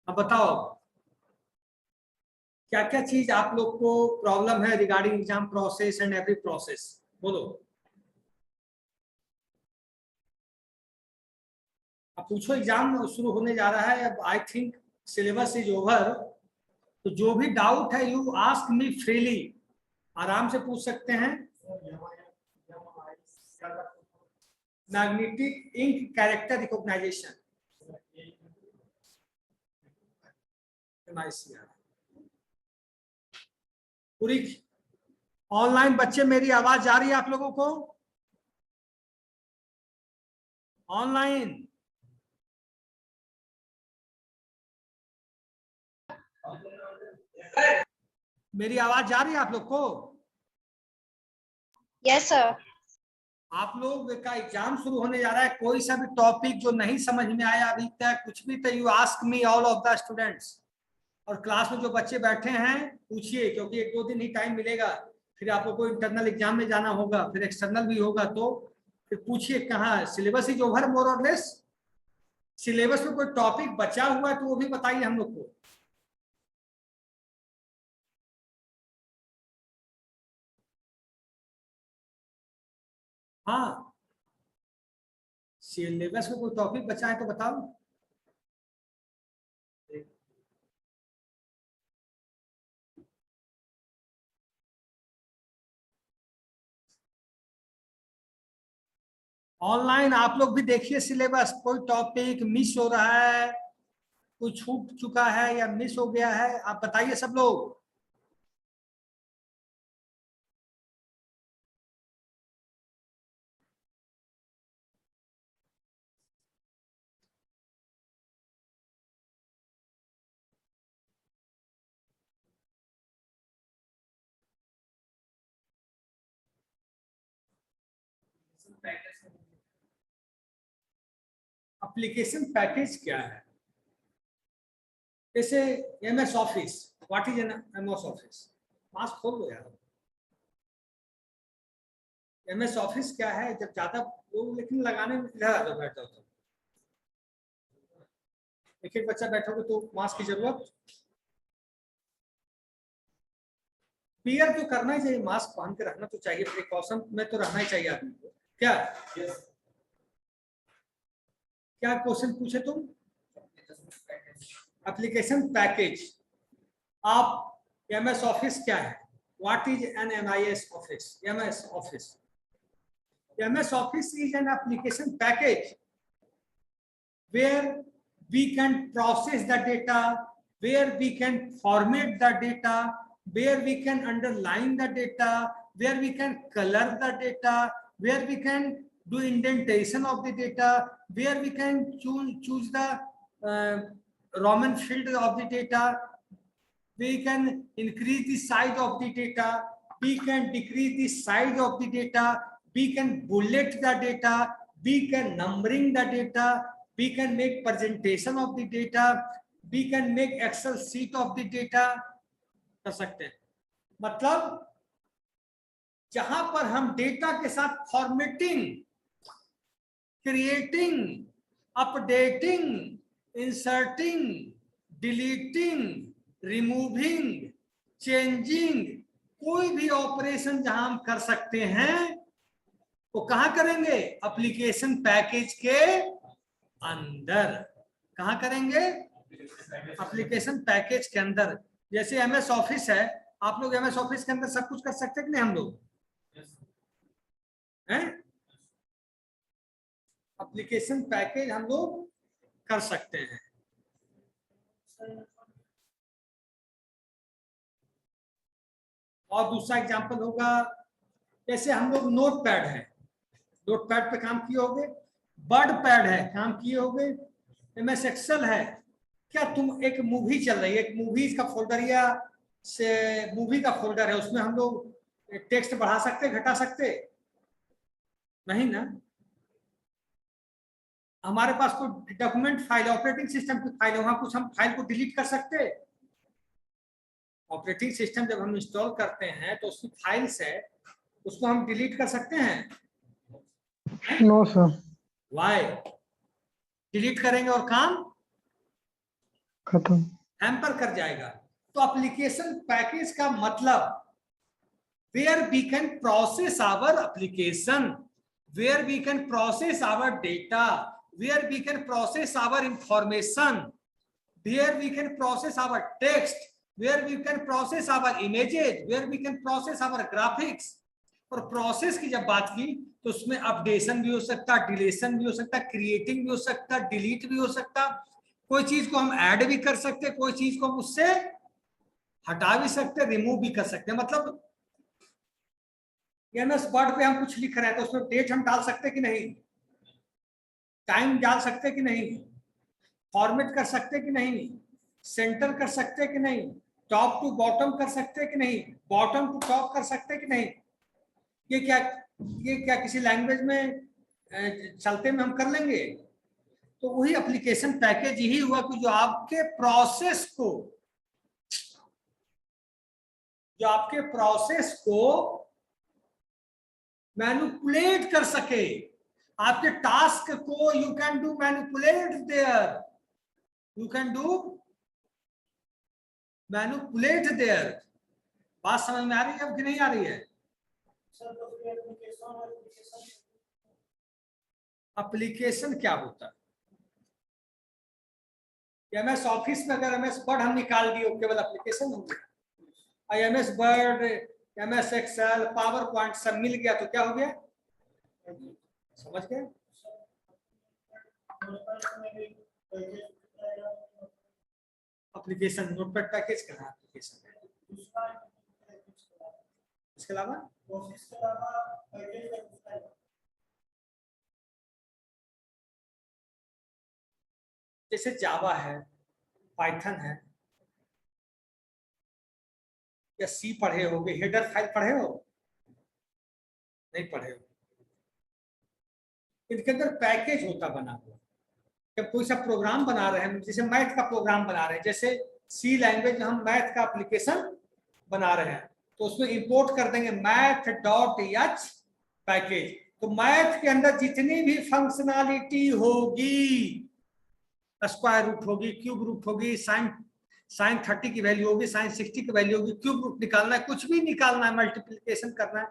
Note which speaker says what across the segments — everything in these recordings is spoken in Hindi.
Speaker 1: अब बताओ क्या क्या चीज आप लोग को प्रॉब्लम है regarding exam process and every process, बोलो। अब पूछो, एग्जाम शुरू होने जा रहा है, अब I think syllabus is over, तो जो भी डाउट है यू आस्क मी फ्रीली, आराम से पूछ सकते हैं। मैग्नेटिक इंक कैरेक्टर रिकॉग्नाइजेशन, पूरी ऑनलाइन बच्चे, मेरी आवाज जा रही है आप लोगों को ऑनलाइन? मेरी आवाज जा रही है आप लोग को?
Speaker 2: Yes sir.
Speaker 1: आप लोग का एग्जाम शुरू होने जा रहा है, कोई सा भी टॉपिक जो नहीं समझ में आया अभी तक कुछ भी, तो you ask me all of the students. और क्लास में जो बच्चे बैठे हैं पूछिए, क्योंकि 1-2 दिन ही टाइम मिलेगा, फिर आप लोग को इंटरनल एग्जाम में जाना होगा, फिर एक्सटर्नल भी होगा, तो फिर पूछिए कहाँ सिलेबस इज ओवर मोर और लेस। सिलेबस में कोई टॉपिक बचा हुआ है तो वो भी बताइए हम लोग को। हाँ, सिलेबस में कोई टॉपिक बचा है तो बताओ। ऑनलाइन आप लोग भी देखिए सिलेबस, कोई टॉपिक मिस हो रहा है, कोई छूट चुका है या मिस हो गया है, आप बताइए सब लोग। एप्लीकेशन पैकेज क्या है? जैसे MS office, what is MS office? Mask खोल लो यार। एमएस ऑफिस क्या है? जब ज्यादा लोग लेकिन लगाने में इधर बैठ जाओ, तो एक एक बच्चा बैठोगे तो मास्क की जरूरत। वियर तो करना ही चाहिए, मास्क पहन के रखना तो चाहिए, प्रिकॉशन में तो रहना ही चाहिए आदमी को। क्या क्या क्वेश्चन पूछे तुम? Application package. आप एमएस ऑफिस क्या है? What is an MIS office? MS office, MS Office is an application package where we can process the data, where we can format the data, where we can underline the data, where we can color the data, where we can do indentation of the data, where we can choose the Roman field of the data, we can increase the size of the data, we can decrease the size of the data, we can bullet the data, we can numbering the data, we can make presentation of the data, we can make Excel sheet of the data कर सकते हैं। मतलब जहां पर हम डेटा के साथ formatting, creating, updating, inserting, deleting, removing, changing, कोई भी ऑपरेशन जहां हम कर सकते हैं वो कहां करेंगे? एप्लीकेशन पैकेज के अंदर। कहां करेंगे? एप्लीकेशन पैकेज के अंदर। जैसे एमएस ऑफिस है, आप लोग एमएस ऑफिस के अंदर सब कुछ कर सकते हैं कि नहीं? हम लोग हैं, एप्लीकेशन पैकेज हम लोग कर सकते हैं। और दूसरा एग्जांपल होगा, जैसे हम लोग नोट पैड है, नोट पैड पे काम किए होगे, वर्ड पैड है काम किए होगे, एमएस एक्सेल है। क्या तुम एक मूवी चल रही है, एक मूवीज का फोल्डर या से मूवी का फोल्डर है, उसमें हम लोग टेक्स्ट बढ़ा सकते घटा सकते? नहीं ना। हमारे पास कोई डॉक्यूमेंट फाइल, ऑपरेटिंग सिस्टम की फाइल है, वहां कुछ हम फाइल को डिलीट कर सकते? ऑपरेटिंग सिस्टम जब हम इंस्टॉल करते हैं तो उसकी फाइल्स है, उसको हम डिलीट कर सकते हैं?
Speaker 3: No sir.
Speaker 1: वाई? डिलीट करेंगे और काम
Speaker 3: खत्म।
Speaker 1: हैम्पर कर जाएगा। तो एप्लीकेशन पैकेज का मतलब where we can process our application, where we can process our data, where we can process our information, where we can process our text, where we can process our images, where we can process our graphics. और प्रोसेस की जब बात की तो उसमें अपडेशन भी हो सकता, डिलीशन भी हो सकता, क्रिएटिंग भी हो सकता, डिलीट भी हो सकता, कोई चीज को हम ऐड भी कर सकते, कोई चीज को हम उससे हटा भी सकते, रिमूव भी कर सकते। मतलब एमएस वर्ड पे हम कुछ लिख रहे हैं तो उसमें डेट हम डाल सकते कि नहीं, टाइम डाल सकते कि नहीं, फॉर्मेट कर सकते कि नहीं, सेंटर कर सकते कि नहीं, टॉप टू बॉटम कर सकते कि नहीं, बॉटम टू टॉप कर सकते कि नहीं। ये क्या किसी लैंग्वेज में चलते में हम कर लेंगे। तो वही एप्लीकेशन पैकेज यही हुआ कि जो आपके प्रोसेस को मैनिपुलेट कर सके, आपके टास्क को you can do manipulate there, you can do manipulate there. बात समझ में आ रही है अब कि नहीं आ रही है? एप्लीकेशन क्या होता है? एमएस ऑफिस में अगर एमएस वर्ड हम निकाल दिए केवल एप्लीकेशन हो गया। MS Word, MS Excel, PowerPoint सब मिल गया तो क्या हो गया? समझ गए? एप्लीकेशन नोटपैड पैकेज का है एप्लीकेशन। इसके अलावा जैसे जावा है, पाइथन है, या सी पढ़े होगे, हेडर फाइल पढ़े हो? नहीं पढ़े हो? इनके अंदर पैकेज होता बना हुआ। जब कोई सा प्रोग्राम बना रहे हैं, जैसे मैथ का प्रोग्राम बना रहे हैं, जैसे सी लैंग्वेज में हम मैथ का एप्लीकेशन बना रहे हैं तो उसमें इंपोर्ट कर देंगे मैथ डॉट एच पैकेज। तो मैथ के अंदर जितनी भी फंक्शनैलिटी होगी, स्क्वायर रूट होगी, क्यूब रूट होगी, साइन 30 की वैल्यू होगी, साइन 60 की वैल्यू होगी, क्यूब रूट निकालना है, कुछ भी निकालना है, मल्टीप्लिकेशन करना है,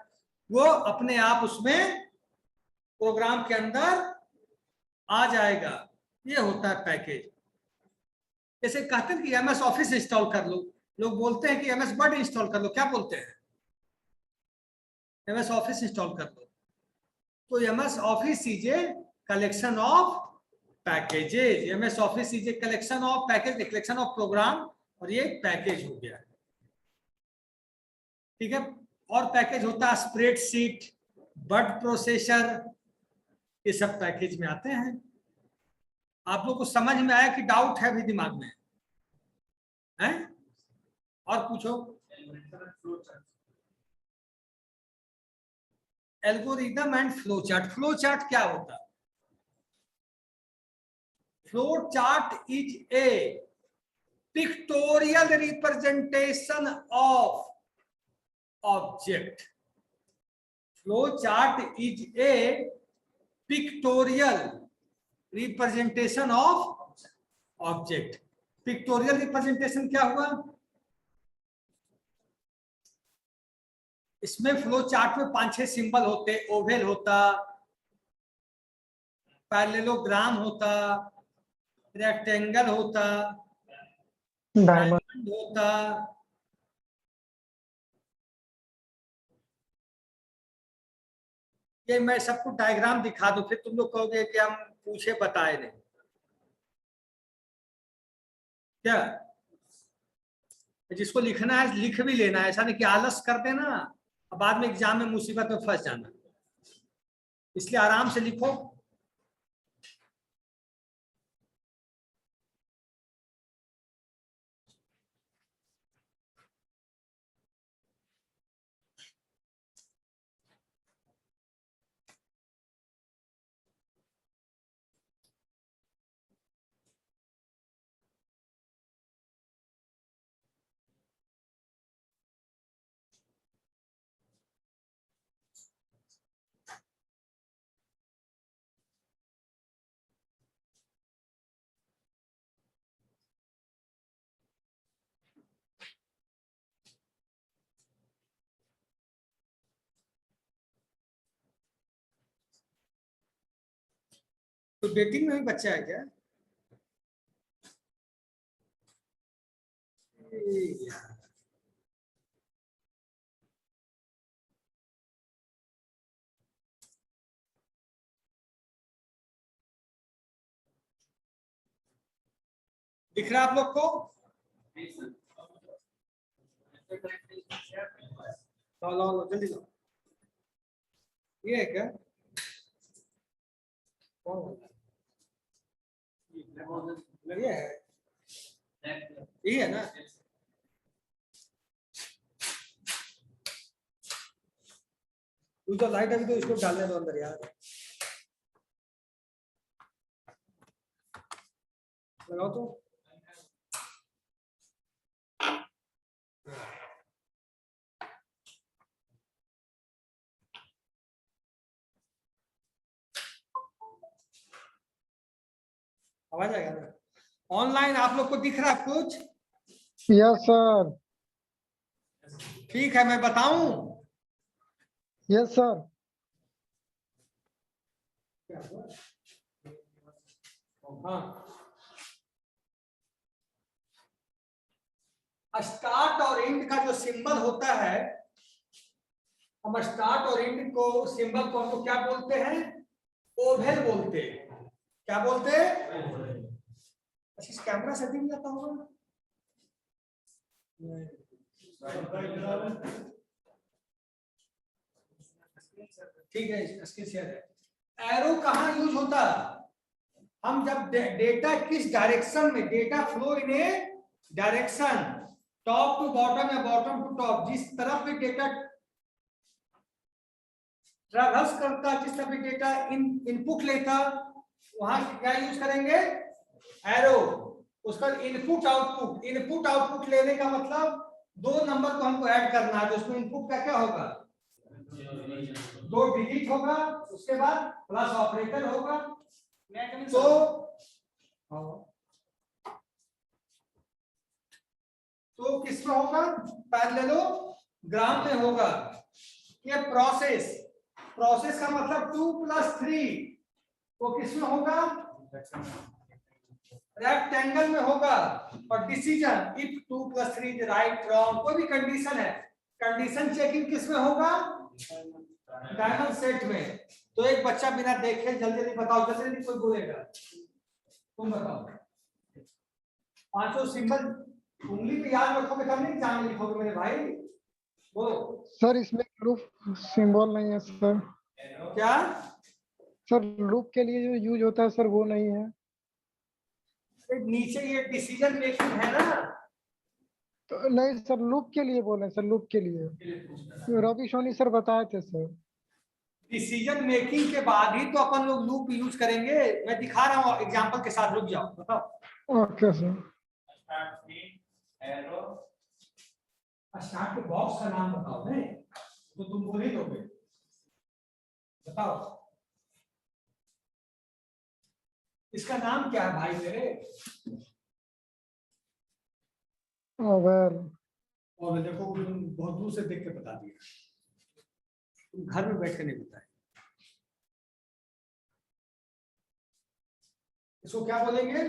Speaker 1: वो अपने आप उसमें प्रोग्राम के अंदर आ जाएगा। ये होता है पैकेज। जैसे कहते हैं कि एमएस ऑफिस इंस्टॉल कर लो, लोग बोलते हैं कि एमएस वर्ड इंस्टॉल कर लो, क्या बोलते हैं? एमएस ऑफिस इंस्टॉल कर लो। तो MS Office is a collection of packages, MS Office is a collection of package, collection of program, और ये पैकेज हो गया। ठीक है। और पैकेज होता है स्प्रेडशीट, वर्ड प्रोसेसर, ये सब पैकेज में आते हैं। आप लोग को समझ में आया कि डाउट है भी दिमाग में है? और पूछो। Algorithm and flow chart. Flow chart क्या होता है? Flow chart is A pictorial representation of object. Flow chart is A pictorial representation of object. Pictorial representation क्या हुआ? इसमें फ्लो चार्ट में 5-6 सिंबल होते, ओवेल होता, पैरेललोग्राम होता, रेक्टेंगल होता,
Speaker 3: डायमंड।
Speaker 1: डायमंड होता, ये मैं सबको डायग्राम दिखा दूं फिर तुम लोग कहोगे कि हम पूछे बताए नहीं। क्या जिसको लिखना है लिख भी लेना है, ऐसा नहीं कि आलस कर देना और बाद में एग्जाम में मुसीबत में फंस जाना। इसलिए आराम से लिखो। तो डेटिंग में भी बच्चा है क्या? यार दिख रहा है आप लोग को? लो जल्दी लो। ये है क्या? ये है, यही है ना? तू तो लाइट अभी तो इसको डालने दो अंदर यार। लगाओ तो। आवाज आएगा ना? ऑनलाइन आप लोग को दिख रहा है कुछ?
Speaker 3: Yes sir.
Speaker 1: ठीक है, मैं बताऊं?
Speaker 3: Yes sir.
Speaker 1: हाँ, स्टार्ट और एंड का जो सिंबल होता है, हम स्टार्ट और एंड को सिंबल को हम लोग क्या बोलते हैं? ओवेल बोलते हैं। क्या बोलते हैं? अच्छा, इस कैमरा सेटिंग जाता होगा। ठीक है, इसके शेयर है। एरो कहाँ यूज होता है? हम जब डेटा किस डायरेक्शन में, data flow in a direction, top to bottom या बॉटम टू टॉप, जिस तरफ भी डेटा ट्रैवर्स करता, जिस तरफ भी डेटा इनपुट लेता, वहां क्या यूज करेंगे? एरो। उसका इनपुट आउटपुट, इनपुट आउटपुट लेने का मतलब दो नंबर को हमको ऐड करना है, तो उसमें इनपुट का क्या होगा? 2 डिजिट होगा, उसके बाद प्लस ऑपरेटर होगा। तो किसमें होगा? पैरेललोग्राम में होगा। ये प्रोसेस, प्रोसेस का मतलब 2 + 3, वो किसमें होगा? रेक्टेंगल में होगा। और decision, if 2 + 3 is right wrong, कोई भी कंडीशन है, कंडीशन चेकिंग किसमें होगा? डायमंड सेट में। तो एक बच्चा बिना देखे जल्दी जल्दी बताओ, जल्दी जल्दी कोई बोलेगा, तुम बताओ। 5 सिंबल उंगली पे याद रखोगे तब नहीं एग्जाम में लिखोगे मेरे भाई। बोलो
Speaker 3: सर इसमें लूप सिंबल नहीं है सर।
Speaker 1: क्या?
Speaker 3: सर लूप के लिए जो यूज होता है सर वो नहीं है।
Speaker 1: नीचे ये डिसीजन मेकिंग है ना?
Speaker 3: तो नहीं सर, लूप के लिए बोले सर, लूप के लिए रवि सोनी सर बताए थे सर।
Speaker 1: डिसीजन मेकिंग के बाद ही तो अपन लोग लूप यूज करेंगे। मैं दिखा रहा हूँ एग्जांपल के साथ, रुक जाओ बताओ।
Speaker 3: Okay sir.
Speaker 1: स्टार्ट के बॉक्स का नाम बताओ, नहीं तो तुम बोल ही दोगे। बताओ इसका नाम क्या है भाई मेरे?
Speaker 3: ओवेल।
Speaker 1: और देखो तुम बहुत दूर से देख के बता दिया, तुम घर में बैठ के नहीं बताए। इसको क्या बोलेंगे?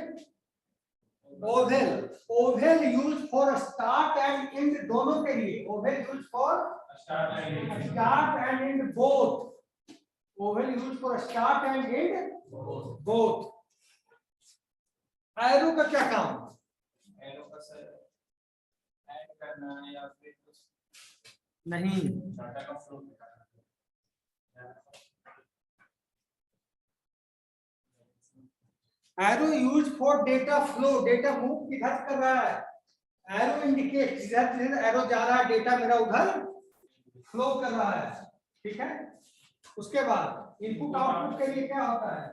Speaker 1: Oval. Oval use for start and and, दोनों के लिए। Oval use for start and and both. Oval use for start and and both. Arrow का क्या काम?
Speaker 2: एरो का सर ऐड करना है या फिर कुछ
Speaker 1: नहीं,
Speaker 2: डाटा का फ्लो करना है।
Speaker 1: Arrow use for data flow, data move किधर कर रहा है? एरो इंडिकेट जिधर जिधर एरो जा रहा है, डेटा मेरा उधर फ्लो कर रहा है। ठीक है, उसके बाद इनपुट आउटपुट के लिए क्या होता है?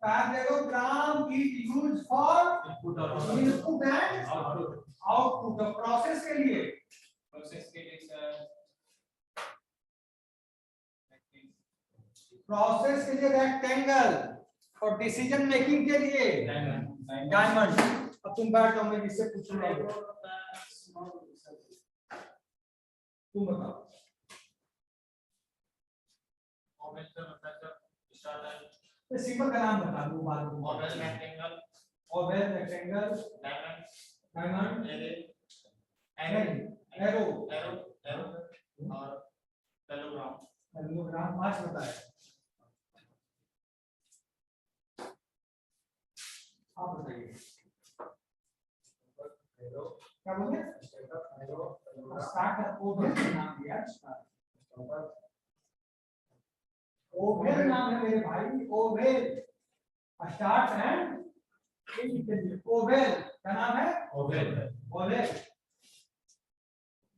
Speaker 1: Parallelogram is used for input and output. Process के लिए प्रोसेस के लिए रेक्टेंगल, और डिसीजन मेकिंग के लिए डायमंड। अब तुम बैठो, मैं इससे पूछूंगा, तुम बताओ। तो सिंबल का नाम बता दो बाद में।
Speaker 2: Oval rectangle,
Speaker 1: Oval rectangle,
Speaker 2: diamond,
Speaker 1: diamond,
Speaker 2: arrow,
Speaker 1: arrow,
Speaker 2: arrow और पैराग्राम।
Speaker 1: पैराग्राम 5 बताया। आप बताइए क्या बोले? स्टार्ट ओवल नाम दिया, ओवल नाम है मेरे भाई, ओवल स्टार्ट एंड ओवल क्या नाम है?
Speaker 2: ओवल।
Speaker 1: ओवल।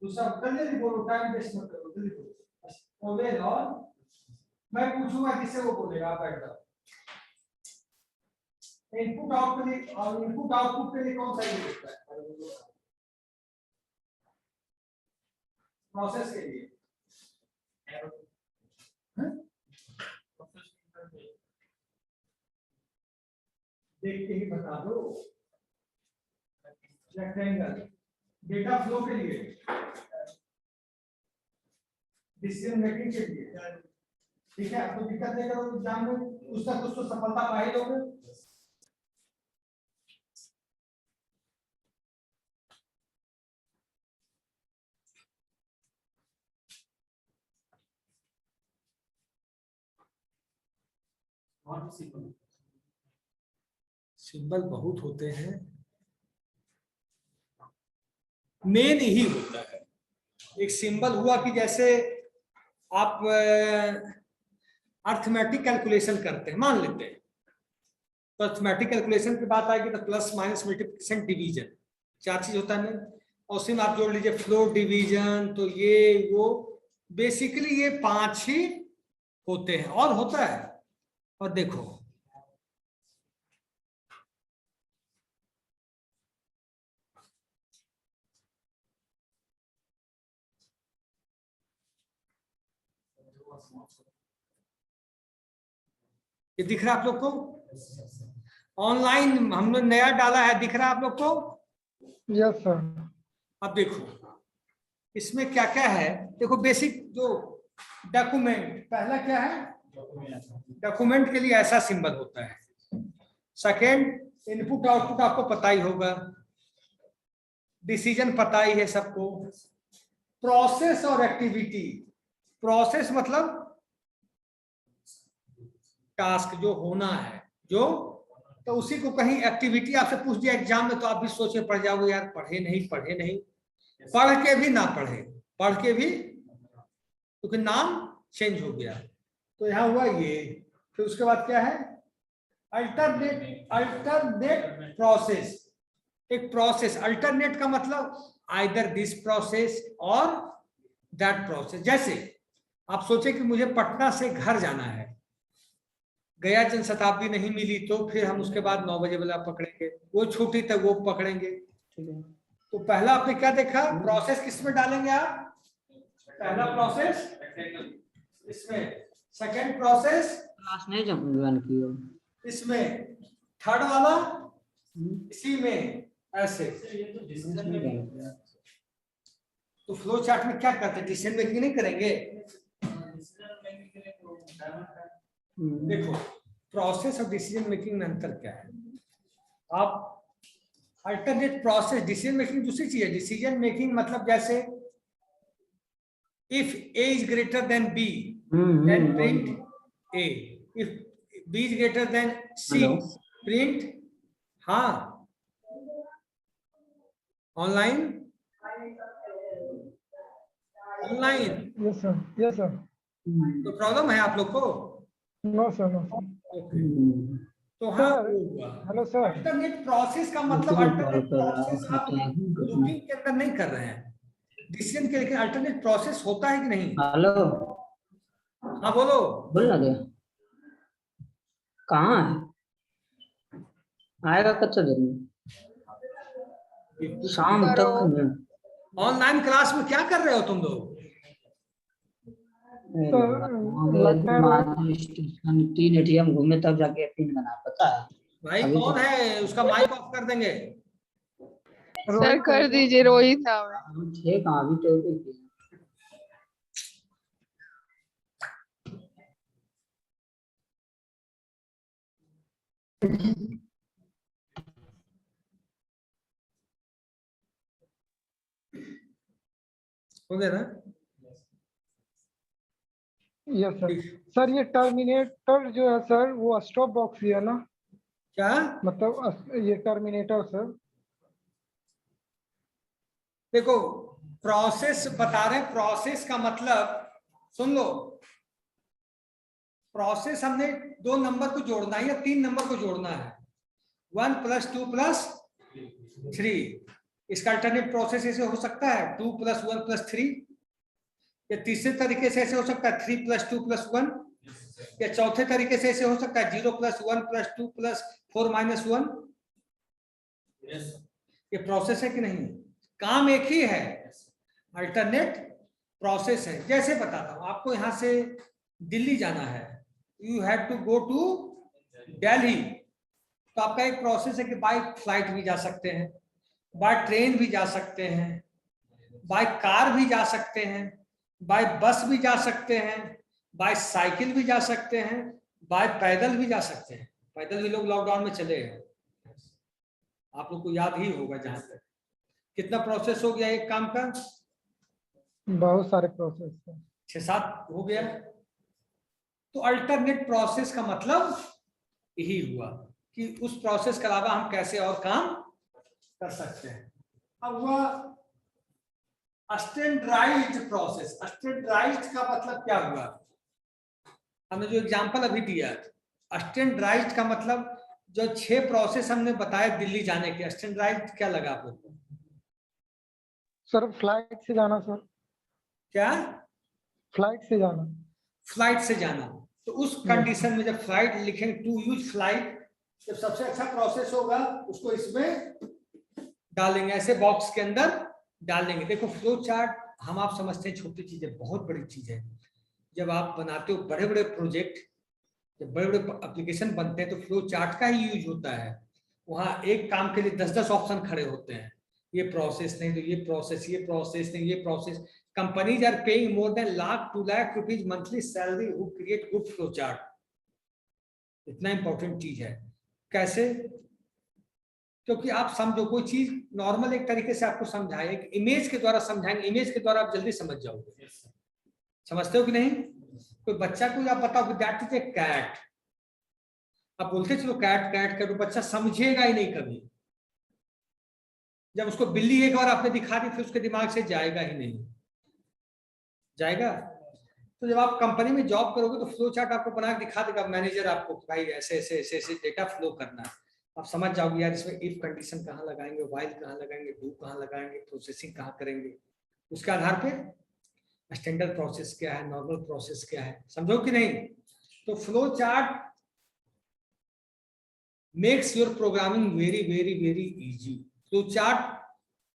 Speaker 1: दूसरा जल्दी बोलो, टाइम वेस्ट मत करो, जल्दी बोलो। ओवल और मैं पूछूंगा किससे, वो बोलेगा, आप बैठ जाओ। इनपुट आउटपुट और इनपुट आउटपुट के लिए कौन सा यूज होता है? प्रोसेस के लिए
Speaker 2: एरो,
Speaker 1: देख के ही बता दो। रेक्टेंगल डेटा फ्लो के लिए, डिसीजन मेकिंग के लिए, ठीक है। आपको दिक्कत नहीं करो एग्जाम में, उसका कुछ तो सफलता पा ही लोगे। सिंबल बहुत होते हैं, मेन ही होता है एक सिंबल हुआ कि जैसे आप अर्थमेटिक कैलकुलेशन करते हैं, मान लेते हैं, तो अर्थमेटिक कैलकुलेशन की बात आएगी तो प्लस माइनस मल्टीप्लिकेशन डिवीजन 4 चीज होता है ना, और उसमें आप जोड़ लीजिए फ्लोर डिवीजन, तो ये वो बेसिकली ये 5 ही होते हैं और होता है। और देखो ये दिख रहा है आप लोग को? ऑनलाइन हमने नया डाला है, दिख रहा है आप लोग को?
Speaker 3: Yes sir.
Speaker 1: अब देखो इसमें क्या क्या है, देखो बेसिक जो डॉक्यूमेंट, पहला क्या है? डॉक्यूमेंट के लिए ऐसा सिंबल होता है। सेकंड इनपुट आउटपुट आपको पता ही होगा, डिसीजन पता ही है सबको। प्रोसेस और एक्टिविटी, प्रोसेस मतलब टास्क जो होना है, जो तो उसी को कहीं एक्टिविटी आपसे पूछ दिया एग्जाम में तो आप भी सोचे पड़ जाओगे यार, पढ़े नहीं, पढ़ के भी ना पढ़े, पढ़ के भी, क्योंकि नाम चेंज हो गया। तो यहाँ हुआ ये, फिर उसके बाद क्या है? Alternate process. एक प्रोसेस, अल्टरनेट का मतलब आइदर दिस प्रोसेस और दैट प्रोसेस। जैसे आप सोचे कि मुझे पटना से घर जाना है, गया जनशताब्दी नहीं मिली तो फिर हम उसके बाद 9 बजे वाला पकड़ेंगे, वो छूटी तक वो पकड़ेंगे। तो पहला आपने क्या देखा? प्रोसेस किस में डालेंगे आप? पहला प्रोसेस इसमें, सेकंड प्रोसेस
Speaker 4: क्लास नहीं ज्वाइन की हो।
Speaker 1: इसमें, थर्ड वाला इसी में, ऐसे। तो फ्लो चार्ट में क्या करते हैं? डिसीजन मेकिंग नहीं करेंगे? देखो प्रोसेस और डिसीजन मेकिंग में अंतर क्या है? आप अल्टरनेट प्रोसेस, डिसीजन मेकिंग दूसरी चीज है। डिसीजन मेकिंग मतलब जैसे if A is greater than B then print A, if B is greater than C print, हाँ online, online.
Speaker 3: Yes sir, yes sir.
Speaker 1: तो प्रॉब्लम है आप लोग को?
Speaker 3: No sir, no sir.
Speaker 1: Okay, तो हाँ
Speaker 3: सर,
Speaker 1: वो हुआ।
Speaker 3: Hello sir.
Speaker 1: अल्टरनेट प्रोसेस का मतलब अल्टरनेट प्रोसेस आप लूपिंग के अंदर नहीं कर रहे हैं डिसीजन के, लेकिन अल्टरनेट प्रोसेस होता है कि नहीं?
Speaker 4: हेलो,
Speaker 1: हाँ बोलो।
Speaker 4: बोल ना दे, कहाँ है? आएगा कच्चा देर में, शाम तक।
Speaker 1: ऑनलाइन क्लास में क्या कर रहे हो तुम लोग?
Speaker 4: स्टेशन 3 एटीएम घूमे तब जाके पिन बना, पता है?
Speaker 1: भाई कौन है? उसका माइक ऑफ कर देंगे।
Speaker 5: सर कर दीजिए, रोहित नाम है।
Speaker 4: थे कहाँ अभी तो
Speaker 1: हो गया ना?
Speaker 3: Yes sir. सर ये टर्मिनेटर जो है सर वो स्टॉप बॉक्स ही है ना,
Speaker 1: क्या?
Speaker 3: मतलब ये टर्मिनेटर सर।
Speaker 1: देखो प्रोसेस बता रहे हैं, प्रोसेस का मतलब सुन लो, प्रोसेस हमने 2 नंबर को जोड़ना है या 3 नंबर को जोड़ना है, 1 + 2 + 3। इसका अल्टरनेट प्रोसेस ऐसे हो सकता है 2 + 1 + 3, या तीसरे तरीके से ऐसे हो सकता है 3 + 2 + 1, या चौथे तरीके से ऐसे हो सकता है 0 + 1 + 2 + 4 - 1। ये प्रोसेस है कि नहीं? काम एक ही है, अल्टरनेट प्रोसेस है। जैसे बताता हूं आपको, यहां से दिल्ली जाना है, you have to go to Delhi, तो आपका एक प्रोसेस है कि बाय फ्लाइट भी जा सकते हैं, बाय ट्रेन भी जा सकते हैं, बाय कार भी जा सकते हैं, बाय बस भी जा सकते हैं, बाय साइकिल भी जा सकते हैं, बाय पैदल भी जा सकते हैं। पैदल भी लोग लॉकडाउन में चले हैं, आप लोग को याद ही होगा। जहां तक कितना प्रोसेस हो गया एक काम का?
Speaker 3: बहुत सारे प्रोसेस सर।
Speaker 1: 6-7 हो गया। तो अल्टरनेट प्रोसेस का मतलब यही हुआ कि उस प्रोसेस के अलावा हम कैसे और काम कर सकते हैं। अब हुआ स्टैंडर्डाइज्ड प्रोसेस। स्टैंडर्डाइज्ड का मतलब क्या हुआ? हमने जो एग्जांपल अभी दिया, स्टैंडर्डाइज्ड का मतलब जो 6 प्रोसेस हमने बताया दिल्ली जाने के, स्टैंडर्डाइज्ड क्या लगा आप लोग को?
Speaker 3: सर फ्लाइट से जाना सर,
Speaker 1: क्या?
Speaker 3: फ्लाइट से जाना।
Speaker 1: फ्लाइट से जाना। तो उस कंडीशन में जब फ्लाइट लिखेंगे, टू यूज फ्लाइट, जब सबसे अच्छा प्रोसेस होगा उसको इसमें डालेंगे, ऐसे बॉक्स के अंदर डालेंगे। देखो फ्लो चार्ट हम आप समझते हैं छोटी चीज है, बहुत बड़ी चीज है। जब आप बनाते हो बड़े बड़े प्रोजेक्ट, जब बड़े बड़े एप्लीकेशन बनते हैं तो फ्लो चार्ट का ही यूज होता है। वहां एक काम के लिए 10-10 ऑप्शन खड़े होते हैं, ये प्रोसेस नहीं तो ये प्रोसेस, ये प्रोसेस नहीं ये process. Companies are paying more than lakh 2 lakh rupees monthly salary who create good flow chart. इतना इंपॉर्टेंट चीज है। कैसे? क्योंकि आप समझो कोई चीज नॉर्मल एक तरीके से आपको समझाए, एक इमेज के द्वारा समझाएंगे, इमेज के द्वारा आप जल्दी समझ जाओगे। समझते हो कि नहीं? कोई बच्चा को आप बताओ दैट इज ए कैट, आप बोलते चलो कैट कैट कैट, बच्चा समझेगा ही नहीं कभी। जब उसको बिल्ली एक बार आपने दिखा दी फिर उसके दिमाग से जाएगा ही नहीं, जाएगा? तो जब आप कंपनी में जॉब करोगे तो फ्लो चार्ट आपको बना के दिखा देगा मैनेजर आपको, भाई ऐसे ऐसे ऐसे ऐसे डेटा फ्लो करना है। आप समझ जाओगे यार इसमें इफ कंडीशन कहाँ लगाएंगे, व्हाइल कहाँ लगाएंगे, डू कहाँ लगाएंगे, प्रोसेसिंग कहाँ करेंगे। उसके आधार पे स्टैंडर्ड प्रोसेस क्या है, नॉर्मल प्रोसेस क्या है, समझो कि नहीं? तो flow chart makes your programming very very very easy. Flow chart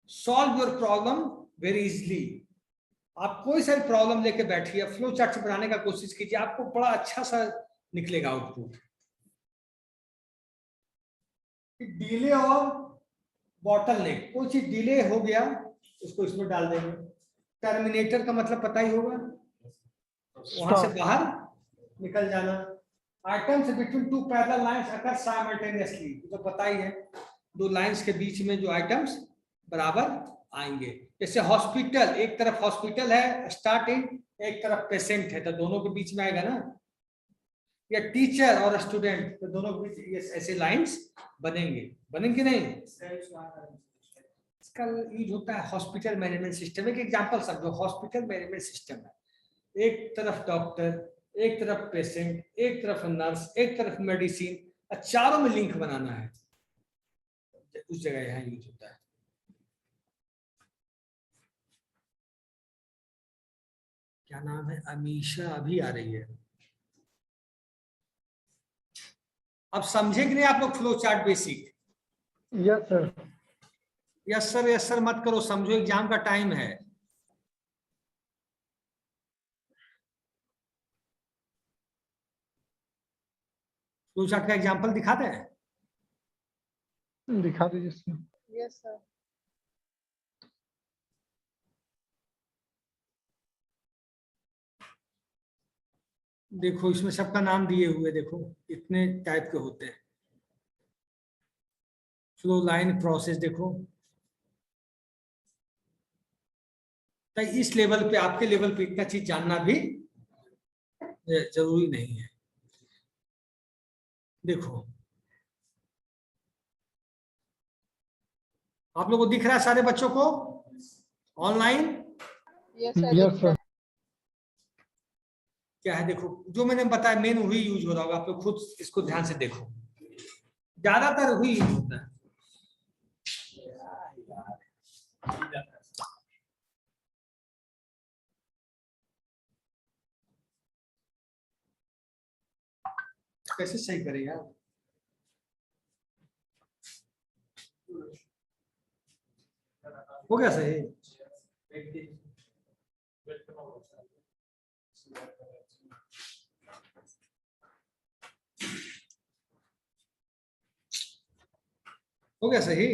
Speaker 1: solve your problem very easily. आप कोई सा प्रॉब्लम लेके बैठिए, फ्लो चार्ट से बनाने का कोशिश कीजिए, आपको बड़ा अच्छा सा निकलेगा आउटपुट। डिले और बॉटल नेक, कोई चीज डिले हो गया उसको इसमें डाल देंगे। टर्मिनेटर का मतलब पता ही होगा, वहां से बाहर निकल जाना। Items between 2 parallel lines occur simultaneously, तो पता ही है 2 लाइंस के बीच में जो आइटम्स बराबर आएंगे। जैसे हॉस्पिटल, एक तरफ हॉस्पिटल है स्टार्टिंग, एक तरफ पेशेंट है, तो दोनों के बीच में आएगा ना। या टीचर और स्टूडेंट, तो दोनों के बीच ये ऐसे लाइंस बनेंगे, बनेंगे नहीं? इसका यूज होता है हॉस्पिटल मैनेजमेंट सिस्टम। एक एग्जांपल समझो, हॉस्पिटल मैनेजमेंट सिस्टम है, एक तरफ डॉक्टर, एक तरफ पेशेंट, एक तरफ नर्स, एक तरफ मेडिसिन, चारों में लिंक बनाना है, उस जगह यहाँ यूज होता है। क्या नाम है? अमीशा अभी आ रही है। अब समझे कि नहीं आप लोग flow chart basic?
Speaker 3: Yes sir.
Speaker 1: Yes sir मत करो, समझो एग्जाम का टाइम है। फ्लो चार्ट का एग्जांपल दिखाते हैं।
Speaker 3: दिखा दीजिए सर।
Speaker 5: Yes sir.
Speaker 1: देखो इसमें सबका नाम दिए हुए, देखो इतने टाइप के होते हैं। फ्लो लाइन प्रोसेस देखो, तो इस लेवल पे, आपके लेवल पे इतना चीज जानना भी जरूरी नहीं है। देखो आप लोगों को दिख रहा है सारे बच्चों को online?
Speaker 5: Yes sir
Speaker 3: yes sir.
Speaker 1: क्या है देखो, जो मैंने बताया मेन वही यूज हो रहा होगा, आप लोग खुद इसको ध्यान से देखो, ज्यादातर वही यूज होता है। कैसे सही करें यार? हो गया सही? हो गया सही?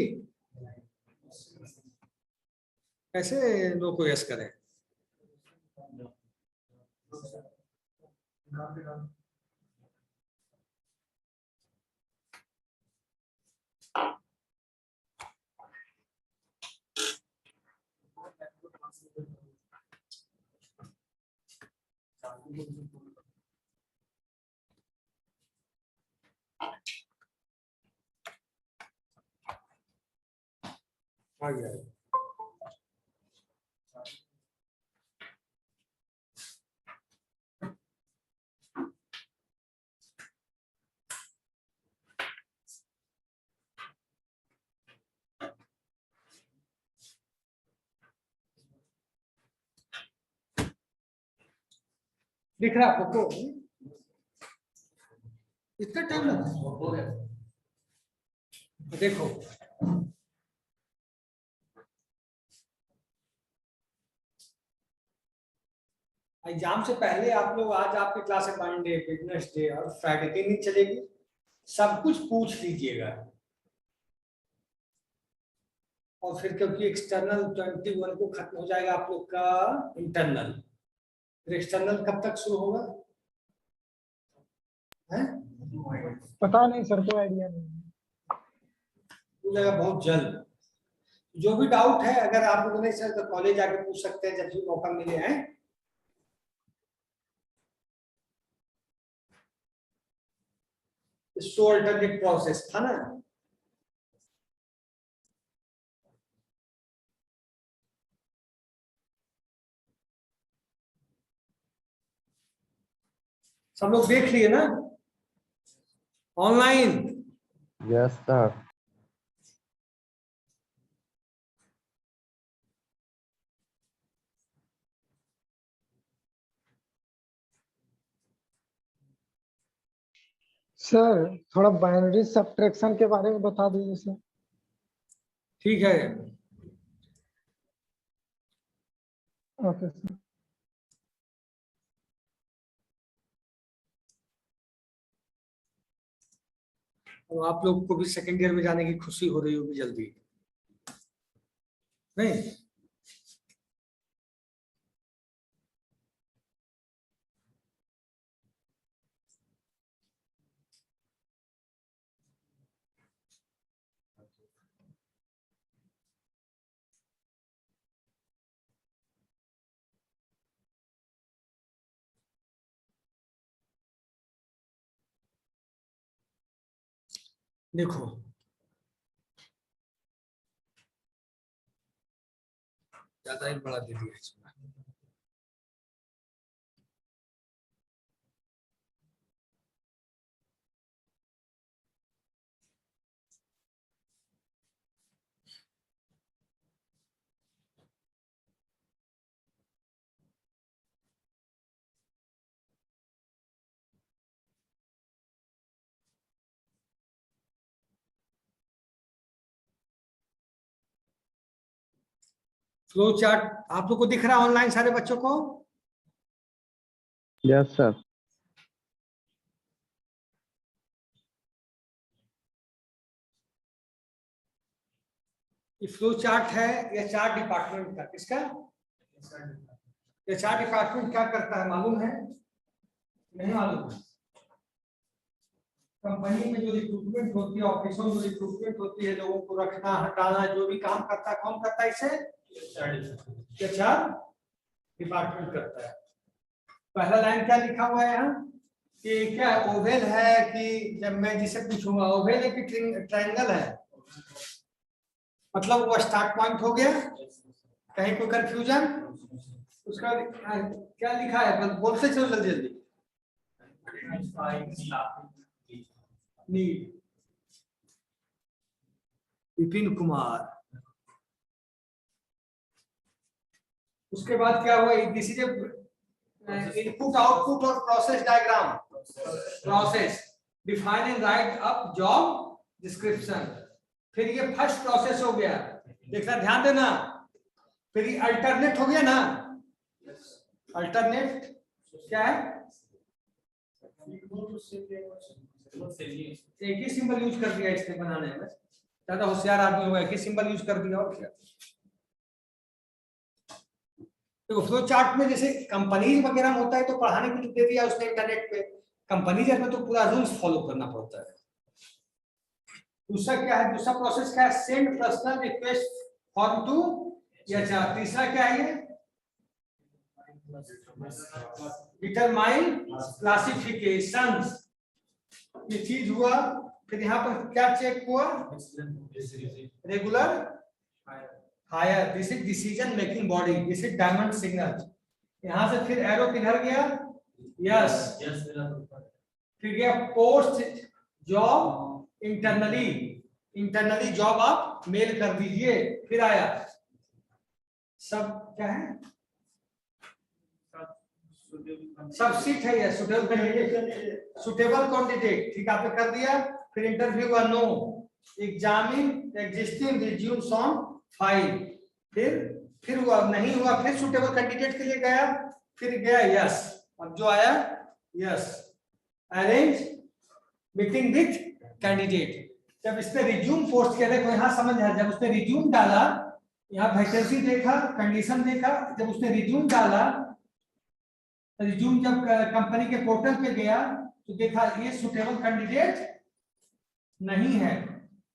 Speaker 1: कैसे नो को यस करें? आ गया। दिख रहा है आपको? इतना टाइम लगा? देखो एग्जाम से पहले आप लोग, आज आपकी क्लास है मंडे, वेडनेसडे और फ्राइडे, 3 दिन चलेगी, सब कुछ पूछ लीजिएगा। और फिर क्योंकि एक्सटर्नल 21 को खत्म हो जाएगा आप लोग का इंटरनल, फिर एक्सटर्नल कब तक शुरू होगा है?
Speaker 3: पता नहीं सर, कोई आइडिया नहीं।
Speaker 1: हो जाएगा बहुत जल्द। जो भी डाउट है अगर आप लोगों ने सर, तो कॉलेज आके पूछ सकते हैं जब भी मौका मिले। हैं सो अल्टरनेट प्रोसेस था ना? सब लोग देख लिए ना ऑनलाइन?
Speaker 6: Yes, sir.
Speaker 3: सर थोड़ा बाइनरी सब्ट्रैक्शन के बारे में बता दीजिए सर।
Speaker 1: ठीक है।
Speaker 3: Okay sir.
Speaker 1: और आप लोग को भी सेकेंड ईयर में जाने की खुशी हो रही होगी जल्दी, नहीं? देखो ज्यादा ही बड़ा दे दिया इसमें। फ्लो चार्ट आप लोग को दिख रहा है ऑनलाइन सारे बच्चों को?
Speaker 6: Yes, sir.
Speaker 1: ये फ्लो चार्ट है, ये 4 डिपार्टमेंट का। किसका? ये 4 डिपार्टमेंट क्या करता है मालूम है? नहीं मालूम है? कंपनी में जो रिक्रूटमेंट होती है, ऑफिसों में जो रिक्रूटमेंट होती है, लोगों को रखना हटाना, जो भी काम करता है, कौन करता है इसे? एचआर डिपार्टमेंट करता है। पहला लाइन क्या लिखा हुआ है यहाँ कि क्या ओवेल है कि, जब मैं जिसे पूछूंगा ओवेल है कि ट्रायंगल है, मतलब वो स्टार्ट पॉइंट हो गया, कहीं कोई कंफ्यूजन? उसका क्या लिखा है, बोलते चलो जल्दी जल्दी। नीड, विपिन कुमार। उसके बाद क्या हुआ, दिस इज इनपुट आउटपुट और process diagram. Process define and right up job description. फिर ये फर्स्ट प्रोसेस हो गया, देखना ध्यान देना। फिर ये अल्टरनेट हो गया ना, अल्टरनेट क्या है? एक ही सिंबल यूज कर दिया इसने बनाने में, ज्यादा होशियार आदमी होगा, एक ही सिंबल यूज कर दिया और क्या। तो फ्लो चार्ट में जैसे कंपनी वगैरह में होता है तो पढ़ाने को दे दिया उसने इंटरनेट पे, कंपनी में तो पूरा रूल्स फॉलो करना पड़ता है। दूसरा क्या है, दूसरा प्रोसेस क्या है, send personal request form to HR. तीसरा क्या है ये, डिटरमाइन क्लासिफिकेशंस। ये चीज हुआ। फिर यहाँ पर क्या चेक हुआ, regular hire, this is decision making body, this is diamond signal. यहां से फिर एरो किधर गया, यस, फिर गया post job internally, internally job आप मेल कर दीजिए। फिर आया सब क्या है, सब सीट है ये, सुटेबल कैंडिडेट, सुटेबल कैंडिडेट, ठीक आपने कर दिया। फिर इंटरव्यू हुआ, no, examine existing resumes on file. फिर हुआ, नहीं हुआ, फिर सुटेबल कैंडिडेट के लिए गया, फिर गया यस। अब जो आया yes, arrange meeting with candidate. जब इसने रिज्यूम पोस्ट किया, देखो यहाँ समझ है, जब उसने रिज्यूम डाला, यहाँ वैकेंसी देखा, कंडीशन देखा, जब उसने रिज्यूम डाला, रिज्यूम जब कंपनी के पोर्टल पे गया तो देखा ये सुटेबल कैंडिडेट नहीं है,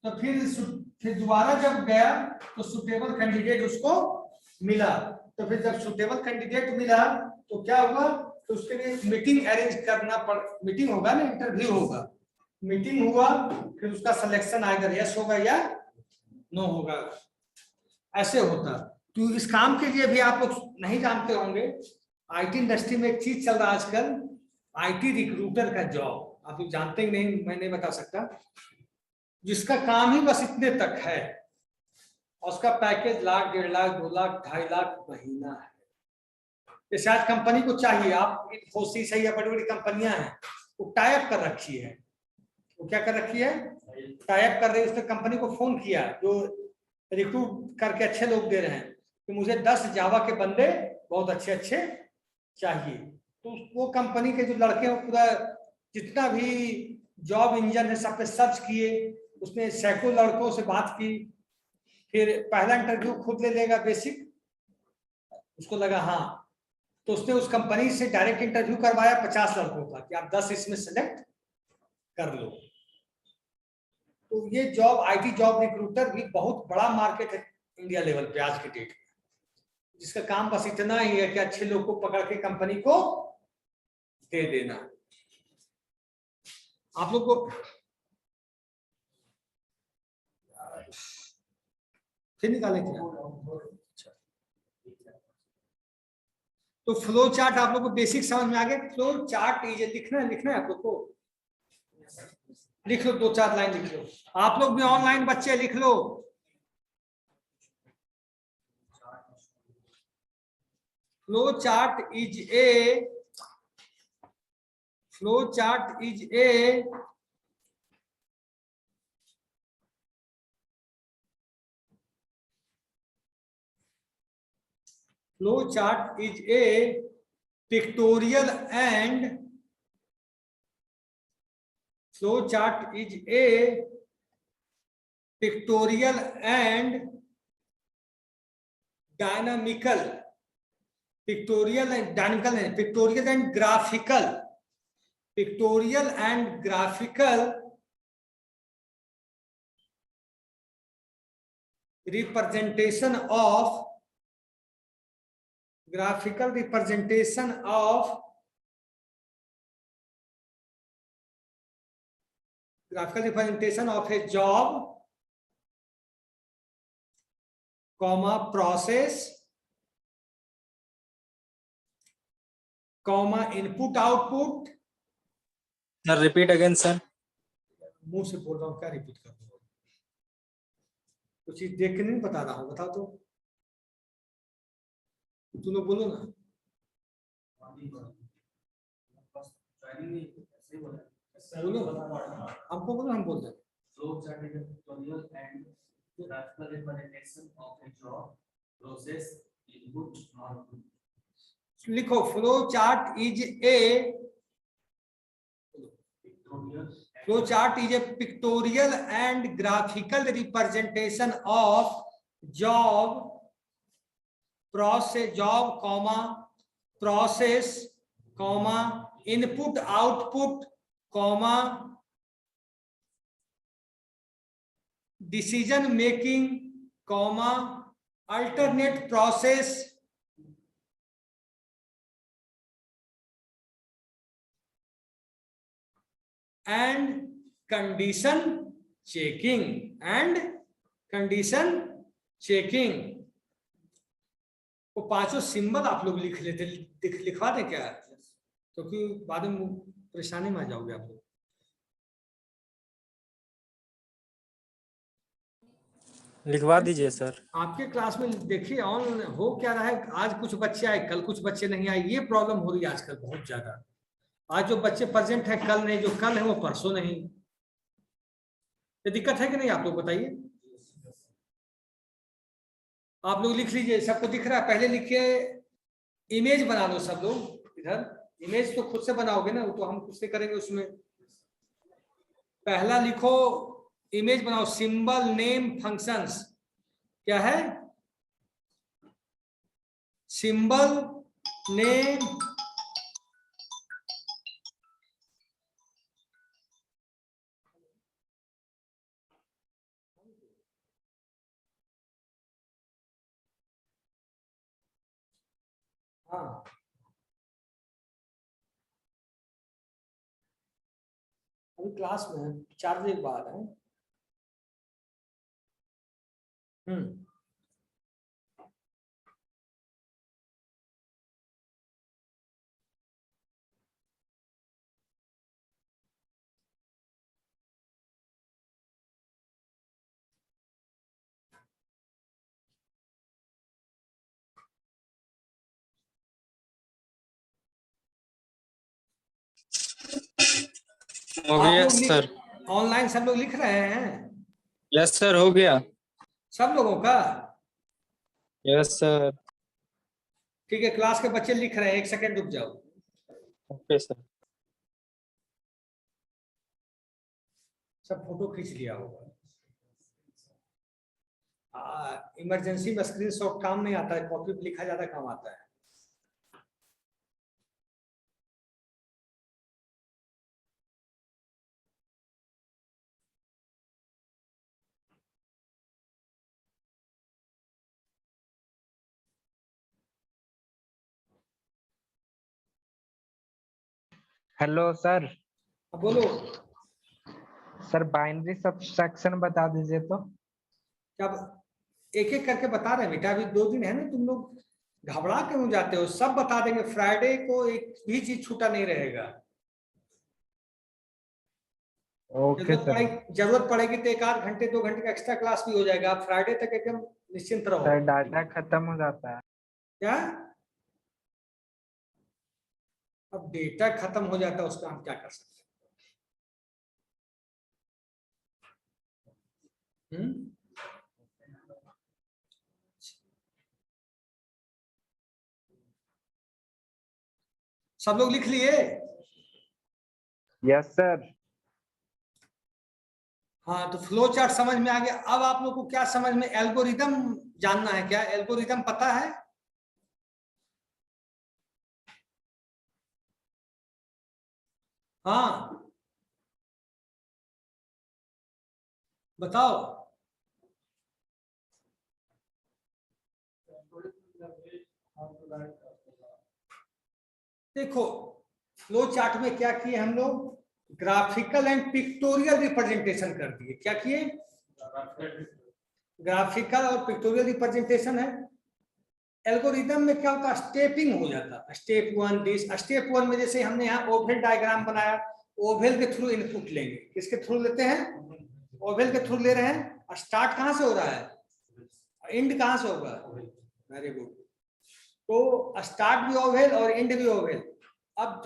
Speaker 1: तो फिर दोबारा जब गया तो सुटेबल कैंडिडेट उसको मिला। तो फिर जब सुटेबल कैंडिडेट मिला तो क्या हुआ, तो उसके लिए मीटिंग अरेंज करना मीटिंग होगा ना, इंटरव्यू होगा, मीटिंग हुआ, फिर उसका सिलेक्शन आएगा, यस होगा या नो होगा, ऐसे होता। तो इस काम के लिए भी आप लोग नहीं जानते होंगे, आईटी इंडस्ट्री में एक चीज चल रहा है आजकल, आईटी रिक्रूटर का जॉब। आप लोग जानते ही नहीं, मैं नहीं बता सकता, जिसका काम ही बस इतने तक है और उसका पैकेज 1 लाख, 1.5 लाख, 2 लाख, 2.5 लाख महीना है। जैसे आज कंपनी को चाहिए, आप इन्फोसिस है या बड़ी बड़ी कंपनियां हैं, वो टाइप कर रखी है, वो क्या कर रखी है, टाइप कर रही है। उसने कंपनी को फोन किया, जो रिक्रूट करके अच्छे लोग दे रहे हैं, कि मुझे 10 जावा के बंदे बहुत अच्छे अच्छे चाहिए। तो वो कंपनी के जो लड़के हैं, पूरा जितना भी जॉब इंजन है सब पे सर्च किए, उसने सैकड़ों लड़कों से बात की। फिर पहला इंटरव्यू खुद ले लेगा बेसिक, उसको लगा हाँ, तो उसने उस कंपनी से डायरेक्ट इंटरव्यू करवाया 50 लड़कों का, कि आप 10 इसमें सेलेक्ट कर लो। तो ये जॉब, आईटी जॉब रिक्रूटर भी बहुत बड़ा मार्केट है इंडिया लेवल पे आज के डेट में, जिसका काम बस इतना ही है कि अच्छे लोग को पकड़ के कंपनी को दे देना। आप लोग को फिर निकालें क्या? तो फ्लो चार्ट आप लोग को बेसिक समझ में आ गया। फ्लो चार्ट ये लिखना है आप लोग को, लिख लो, 2-4 लाइन लिख लो। आप लोग भी ऑनलाइन बच्चे लिख लो। Flow chart is a pictorial and dynamical, pictorial and graphical representation of graphical representation of a job, comma process, comma input output.
Speaker 2: Sir, repeat again, sir.
Speaker 1: मुंह से बोल रहा हूँ, क्या रिपीट कर दूंगा? कुछ चीज देख के नहीं बता रहा हूँ, बताओ तो। तुम लोग बोलो ना। बोलो, हमको बोलो, हम बोल दें। लिखो, flow chart is a pictorial and graphical representation of job, process, process, input output, decision making, alternate process, and condition checking, वो पांचों सिंबल आप लोग लिख लेते, लिखवा दें क्या? क्योंकि बाद में परेशानी में आ जाओगे आप लोग।
Speaker 2: लिखवा दीजिए सर।
Speaker 1: आपके क्लास में देखिए ऑन हो क्या रहा है, आज कुछ बच्चे आए, कल कुछ बच्चे नहीं आए, ये प्रॉब्लम हो रही है आजकल बहुत ज्यादा। आज जो बच्चे प्रेजेंट है कल नहीं, जो कल है वो परसों नहीं। ये दिक्कत है कि नहीं, आप लोग बताइए। आप लोग लिख लीजिए, सबको दिख रहा है? पहले लिखिए, इमेज बना लो सब लोग। इधर इमेज तो खुद से बनाओगे ना, वो तो हम खुद से करेंगे उसमें। पहला लिखो, इमेज बनाओ, सिंबल नेम फंक्शंस। क्या है? सिंबल नेम हाँ, अभी क्लास में 4 बजे के बाद है।
Speaker 2: हो गया सर।
Speaker 1: ऑनलाइन सब लोग लिख रहे हैं?
Speaker 2: यस सर, हो गया
Speaker 1: सब लोगों का?
Speaker 2: Yes sir.
Speaker 1: ठीक है, क्लास के बच्चे लिख रहे हैं, 1 सेकंड रुक जाओ।
Speaker 2: Okay sir.
Speaker 1: सब फोटो खींच लिया होगा। इमरजेंसी में स्क्रीनशॉट काम नहीं आता है, कॉपी पे लिखा ज्यादा काम आता है।
Speaker 7: Hello sir.
Speaker 1: बोलो।
Speaker 7: सर बाइनरी सब्सट्रैक्शन बता दीजिए तो।
Speaker 1: क्या? एक एक करके बता रहे हैं बेटा, अभी 2 दिन है ना, तुम लोग घबरा क्यों जाते हो? सब बता देंगे, फ्राइडे को एक भी चीज छूटा नहीं रहेगा।
Speaker 7: Okay sir.
Speaker 1: जरूरत पड़ेगी तो 1 आध घंटे 2 घंटे का एक्स्ट्रा क्लास भी हो जाएगा। आप फ्राइडे तक एकदम निश्चिंत रहो।
Speaker 7: सर डाटा खत्म हो जाता है।
Speaker 1: क्या? अब डेटा खत्म हो जाता है, उसका हम क्या कर सकते हैं? सब लोग लिख लिए?
Speaker 7: Yes sir.
Speaker 1: हाँ, तो फ्लो चार्ट समझ में आ गया। अब आप लोग को क्या समझ में, एल्गोरिदम जानना है क्या? एल्गोरिदम पता है? हाँ, बताओ। देखो फ्लो चार्ट में क्या किए हम लोग, ग्राफिकल एंड पिक्टोरियल रिप्रेजेंटेशन कर दिए। क्या किए, ग्राफिकल और पिक्टोरियल रिप्रेजेंटेशन है। एल्गोरिदम में क्या होता है, स्टेपिंग हो जाता है। स्टेप 1 दिस, स्टेप 1 में जैसे हमने यहाँ ओवल डायग्राम बनाया, ओवल के थ्रू इनपुट लेंगे। किसके थ्रू लेते हैं, ओवल के थ्रू ले रहे हैं। स्टार्ट कहाँ से हो रहा है, एंड कहाँ से होगा, वेरी गुड। तो स्टार्ट भी ओवल और एंड भी ओवल। अब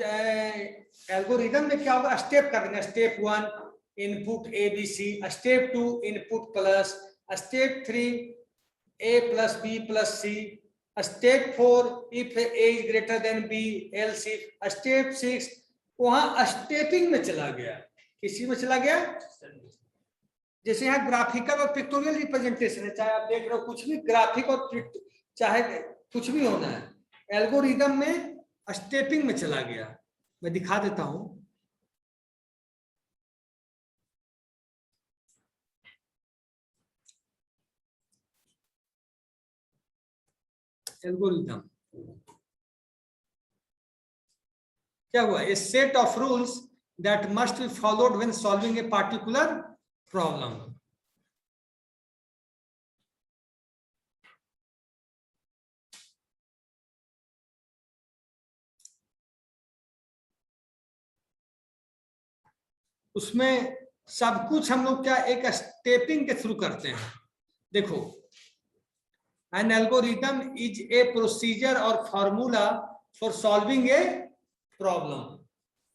Speaker 1: एल्गोरिदम में क्या होगा, स्टेप कर देंगे। Step 1 input ABC, step 2 input plus, step 3 A plus B plus C, step 4 if A is greater than B else if, step 6 वहां स्टेपिंग में चला गया। किसी में चला गया, जैसे यहाँ ग्राफिकल और पिक्टोरियल रिप्रेजेंटेशन है, चाहे आप देख रहे हो कुछ भी ग्राफिक और चाहे कुछ भी होना है, एल्गोरिदम में स्टेपिंग में चला गया। मैं दिखा देता हूं। एल्गोरिदम क्या हुआ, a set of rules that must be followed when solving a particular problem. उसमें सब कुछ हम लोग क्या एक स्टेपिंग के थ्रू करते हैं। देखो, an algorithm is a procedure or formula for solving a problem.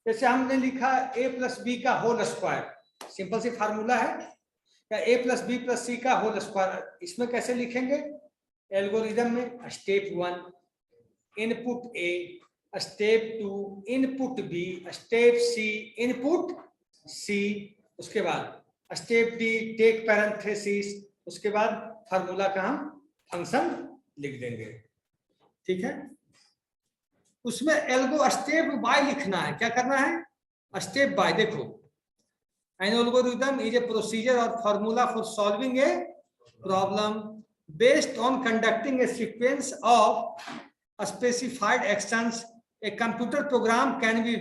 Speaker 1: जैसे हमने लिखा a प्लस बी का होल स्क्वायर, सिंपल सी फार्मूला है, या a plus B plus C का होल स्क्वायर। इसमें कैसे लिखेंगे, एल्गोरिथम में step 1 input A, step 2 input B, step C input C, उसके बाद स्टेप D टेक पैरेंथेसिस, उसके बाद फार्मूला का हम फंक्शन लिख देंगे। ठीक है, उसमें एल्गो स्टेप बाय लिखना है। क्या करना है, स्टेप बाय। देखो, an algorithm is a procedure or formula for solving a problem based on conducting a sequence of specified actions. A computer program can be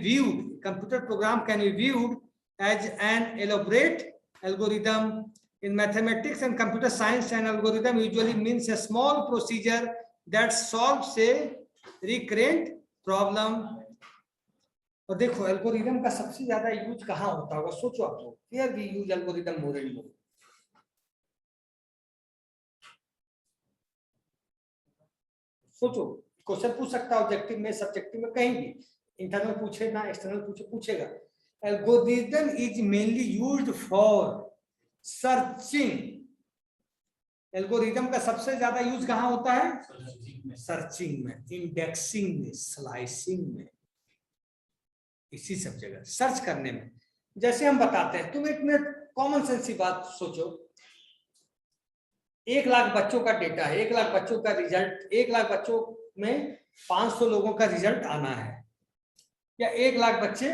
Speaker 1: viewed as an elaborate algorithm. In mathematics and computer science, an algorithm usually means a small procedure that solves a recurrent problem. और देखो एल्गोरिदम का सबसे ज्यादा यूज कहाँ होता होगा, सोचो आप लोग। Here we use algorithm more and more. सोचो, क्वेश्चन पूछ सकता है ऑब्जेक्टिव में, सब्जेक्टिव में, कहीं भी, इंटरनल पूछे ना एक्सटर्नल पूछेगा। Algorithm is mainly used for searching. Algorithm का सबसे ज्यादा यूज कहाँ होता है, सर्चिंग में, इंडेक्सिंग में, स्लाइसिंग में, इसी सब जगह सर्च करने में। जैसे हम बताते हैं, तुम एक मिनट कॉमन सेंस की बात सोचो। 1 लाख बच्चों का डेटा है, 1 लाख बच्चों का रिजल्ट, 1 लाख बच्चों में 500 लोगों का रिजल्ट आना है, या 1 लाख बच्चे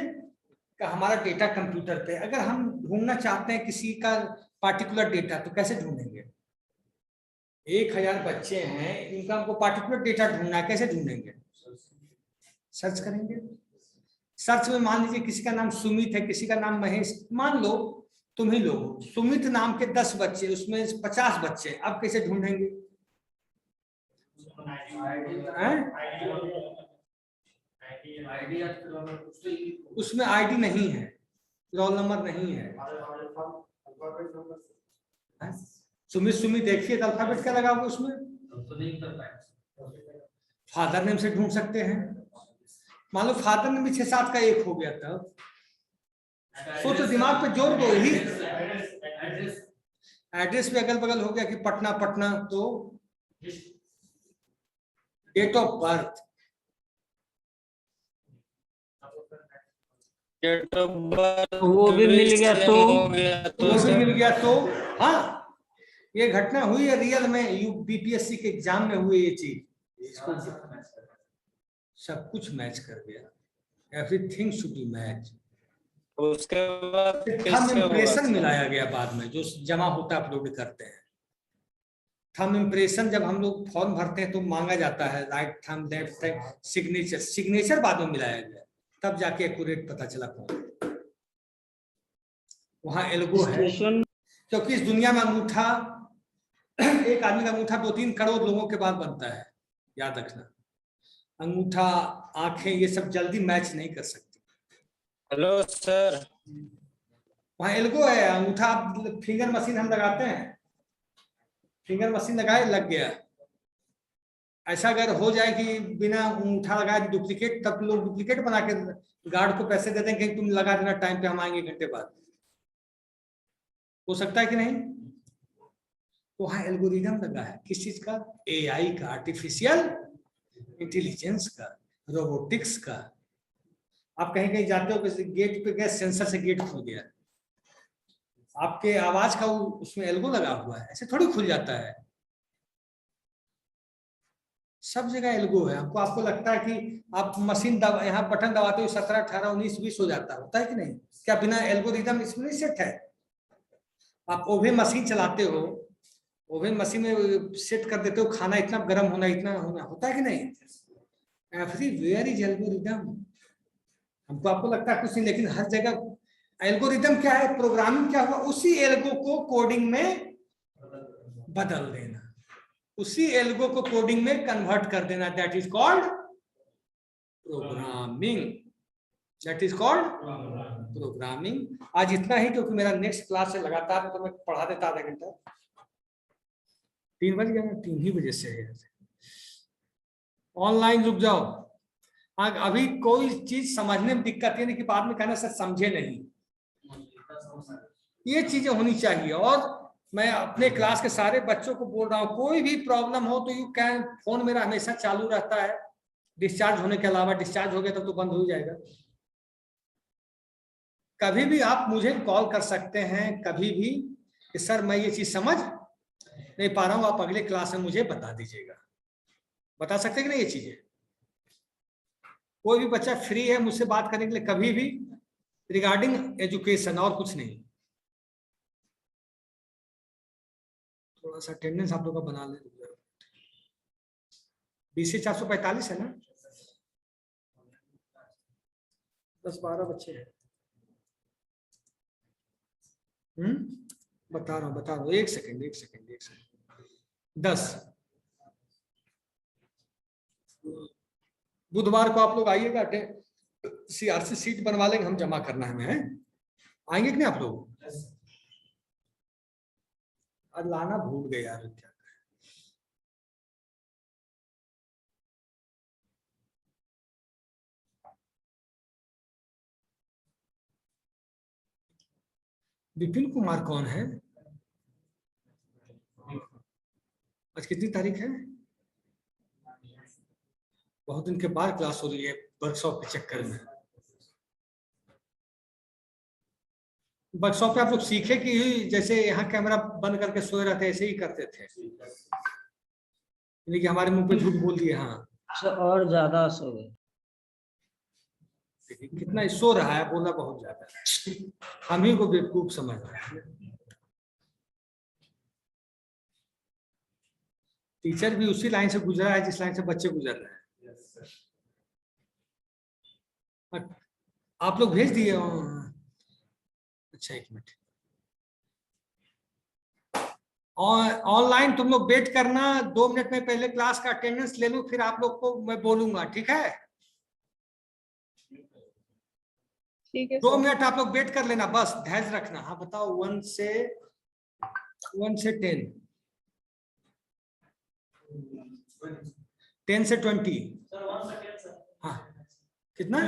Speaker 1: का हमारा डेटा कंप्यूटर पे। अगर हम ढूंढना चाहते हैं किसी का पार्टिकुलर डेटा, तो कैसे ढूंढेंगे? 1000 बच्चे हैं, इनका हमको पार्टिकुलर डेटा ढूंढना है, कैसे ढूंढेंगे? सर्च करेंगे। सर्च में मान लीजिए किसी का नाम सुमित है, किसी का नाम महेश, मान लो तुम ही लोग, सुमित नाम के 10 बच्चे, उसमें 50 बच्चे, अब कैसे ढूंढेंगे? उसमें आईडी नहीं है, रोल नंबर नहीं है। सुमित देखिए, अल्फाबेट क्या लगा हुआ उसमें? फादर नेम से ढूंढ सकते हैं। मान लो फादर नेम भी 6-7 का एक हो गया, तब सोचो, दिमाग पे जोर दो। ही एड्रेस पे अगल बगल हो गया कि पटना, तो डेट ऑफ बर्थ,
Speaker 4: वो भी मिल गया तो
Speaker 1: हाँ, ये घटना हुई है रियल में, बीपीएससी के एग्जाम में हुई ये चीज। इसको सब कुछ मैच कर गया, एवरीथिंग शुड बी मैच।
Speaker 2: उसके बाद
Speaker 1: इंप्रेशन मिलाया गया बाद में, जो जमा होता अपलोड करते हैं। थंब इम्प्रेशन जब हम लोग फॉर्म भरते हैं तो मांगा जाता है right thumb left thumb signature, signature बाद में मिलाया गया तब जाके एक्यूरेट पता चला कौन। वहां एल्गो है क्योंकि इस दुनिया में अंगूठा, एक आदमी का अंगूठा 2-3 करोड़ लोगों के बाद बनता है, याद रखना। अंगूठा, आंखें, ये सब जल्दी मैच नहीं कर सकती।
Speaker 2: Hello sir.
Speaker 1: वहां एल्गो है। अंगूठा फिंगर मशीन हम लगाते हैं, फिंगर मशीन लगाए लग गया। ऐसा अगर हो जाए कि बिना अंगूठा लगाए डुप्लीकेट, तब लोग डुप्लीकेट बना के गार्ड को पैसे दे देंगे, तुम लगा देना टाइम पे, हम आएंगे घंटे बाद। हो सकता है कि नहीं? तो वहां एल्गोरिथम लगा है किस चीज का? एआई का, आर्टिफिशियल इंटेलिजेंस का, रोबोटिक्स का। आप कहीं कहीं जाते हो, गेट पे गए, सेंसर से गेट खुल गया, आपके आवाज का उसमें एल्गो लगा हुआ है, ऐसे थोड़ी खुल जाता है। सब जगह एल्गो है। आपको लगता है कि आप मशीन यहाँ बटन दबाते हो 17, 18, 19, 20 हो जाता है कि नहीं? क्या बिना एल्गोरिथम इसमें नहीं सेट है? आप ओवन मशीन चलाते हो, ओवन मशीन में सेट कर देते हो खाना इतना गर्म होना, इतना होना, होता है कि नहीं? Everywhere is algorithm. हमको आपको लगता है कुछ नहीं, लेकिन हर जगह एल्गोरिथम क्या है? प्रोग्रामिंग क्या हुआ? उसी एल्गो को कोडिंग में बदल देना, उसी एल्गो को कोडिंग में कन्वर्ट कर देना, that is called programming. That is called programming. आज इतना ही, क्योंकि मेरा नेक्स्ट क्लास है लगातार, तो मैं पढ़ा देता आधा घंटा। 3 बज गया ना, 3 ही बजे से है। ऑनलाइन रुक जाओ। हाँ, अभी कोई चीज समझने में दिक्कत है नहीं कि बाद में कहना सर समझे नहीं, ये चीजें होनी चाहिए। और मैं अपने क्लास के सारे बच्चों को बोल रहा हूँ, कोई भी प्रॉब्लम हो तो यू कैन, फोन मेरा हमेशा चालू रहता है डिस्चार्ज होने के अलावा। डिस्चार्ज हो गया तब तो बंद हो जाएगा। कभी भी आप मुझे कॉल कर सकते हैं, कभी भी, कि सर मैं ये चीज समझ नहीं पा रहा हूँ, आप अगले क्लास में मुझे बता दीजिएगा। बता सकते हैं कि नहीं ये चीजें? कोई भी बच्चा फ्री है मुझसे बात करने के लिए कभी भी, रिगार्डिंग एजुकेशन, और कुछ नहीं। थोड़ा सा अटेंडेंस आप लोग का बना ले। 20 से 445 है ना? 10-12 बच्चे हैं। बता रहा हूँ। एक सेकंड। 10 बुधवार को आप लोग आइएगा, सीआरसी सीट बनवा लेंगे, हम जमा करना है हमें। आएंगे कि नहीं आप लोग? आज लाना भूल गए यार, क्या विपिन कुमार कौन है? आज कितनी तारीख है? बहुत दिन के बाद क्लास हो रही है वर्कशॉप के चक्कर में। वर्कशॉप पे आप लोग सीखे कि जैसे यहाँ कैमरा बंद करके सोए रहते ऐसे ही करते थे, यानी कि हमारे मुंह पे झूठ बोल दिए। हाँ,
Speaker 4: और ज्यादा सो गए।
Speaker 1: कितना सो रहा है, बोला बहुत ज्यादा है। हम ही को बेवकूफ समझ रहा है। टीचर भी उसी लाइन से गुजरा है जिस लाइन से बच्चे गुजर रहे हैं। आप लोग भेज दिए? अच्छा, 1 मिनट। ऑनलाइन तुम लोग वेट करना, 2 मिनट में पहले क्लास का अटेंडेंस ले लूं, फिर आप लोग को मैं बोलूंगा, ठीक है?
Speaker 5: ठीक है
Speaker 1: 2
Speaker 5: सर।
Speaker 1: मिनट आप लोग वेट कर लेना, बस धैर्य रखना। हाँ बताओ, 1 से 10, 10 से 20। हाँ, कितना?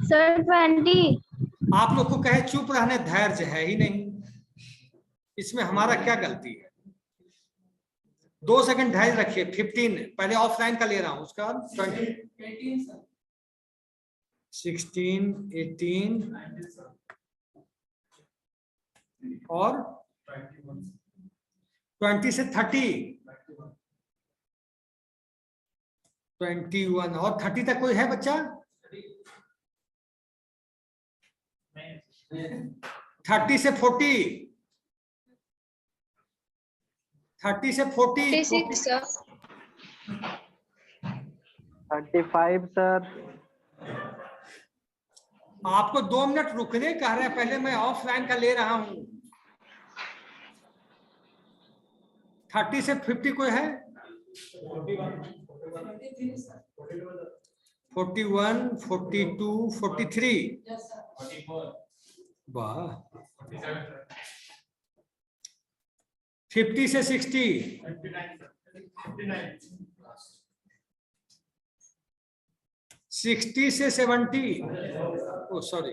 Speaker 8: सर 20।
Speaker 1: आप लोग को कहे चुप रहने, धैर्य है ही नहीं, इसमें हमारा क्या गलती है? 2 सेकंड धैर्य रखिए। 15 पहले ऑफलाइन का ले रहा हूं, उसका 20, 16, 18 और 20 से 30, 21 और 30 तक कोई है बच्चा? 30 से 40, 30 से 40,
Speaker 5: 36 sir.
Speaker 7: 35 sir.
Speaker 1: आपको 2 मिनट रुकने कह रहे हैं, पहले मैं ऑफलाइन का ले रहा हूं। 30 से 50 कोई है? 41, 42, 43। वाह। 50 से 60, 60 से 70। ओ सॉरी,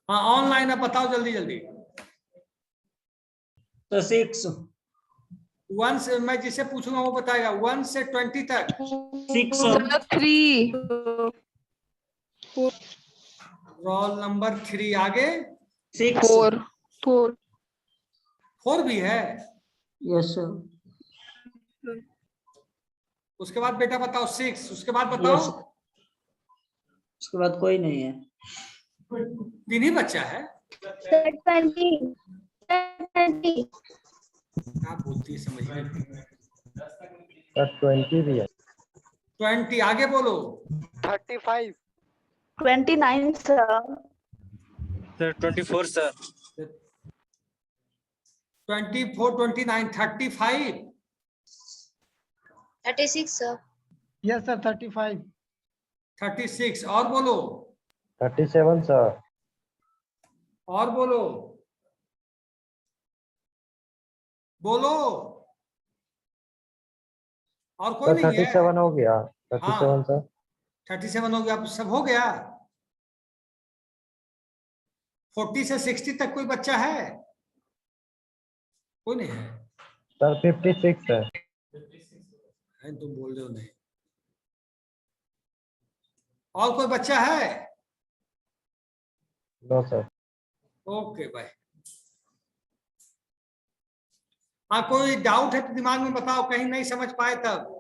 Speaker 1: हाँ ऑनलाइन है, बताओ जल्दी जल्दी।
Speaker 4: तो 6
Speaker 1: 1 से, मैं जिसे पूछूंगा वो बताएगा। 1 से 20 तक।
Speaker 4: 6
Speaker 5: Sir, 3.
Speaker 1: Roll number 3। आगे
Speaker 4: 6
Speaker 5: 4.
Speaker 1: 4 भी है।
Speaker 4: यस
Speaker 1: उसके बाद बेटा बताओ 6। उसके बाद बताओ।
Speaker 4: यस, उसके बाद कोई नहीं है।
Speaker 1: 3 ही बच्चा है।
Speaker 8: Sir, 20. Sir, 20.
Speaker 1: क्या बोलती है समझ नहीं।
Speaker 6: सर 20 भी है।
Speaker 1: 20। आगे बोलो।
Speaker 3: 35
Speaker 8: 29, sir.
Speaker 2: Sir, 24 sir.
Speaker 1: 24, 29, 35,
Speaker 8: 36, sir.
Speaker 3: Yes sir 35
Speaker 1: 36। और बोलो,
Speaker 6: 37 सर।
Speaker 1: और बोलो, बोलो। और कोई
Speaker 6: सर
Speaker 1: नहीं है?
Speaker 6: 37 हो गया। 37 सर।
Speaker 1: 37 हो गया। अब सब हो गया। 40 से 60 तक कोई बच्चा है? कोई नहीं है।
Speaker 6: सर 56 है।
Speaker 1: तुम बोल रहे हो नहीं। और कोई बच्चा है?
Speaker 6: No sir.
Speaker 1: Okay bye. हाँ, कोई डाउट है तो दिमाग में बताओ, कहीं नहीं समझ पाए तब।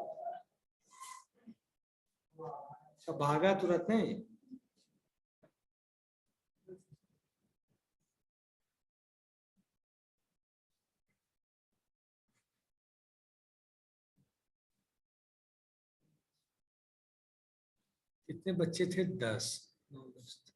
Speaker 1: सब भागा तुरंत नहीं। कितने बच्चे थे? 10, 9, 10।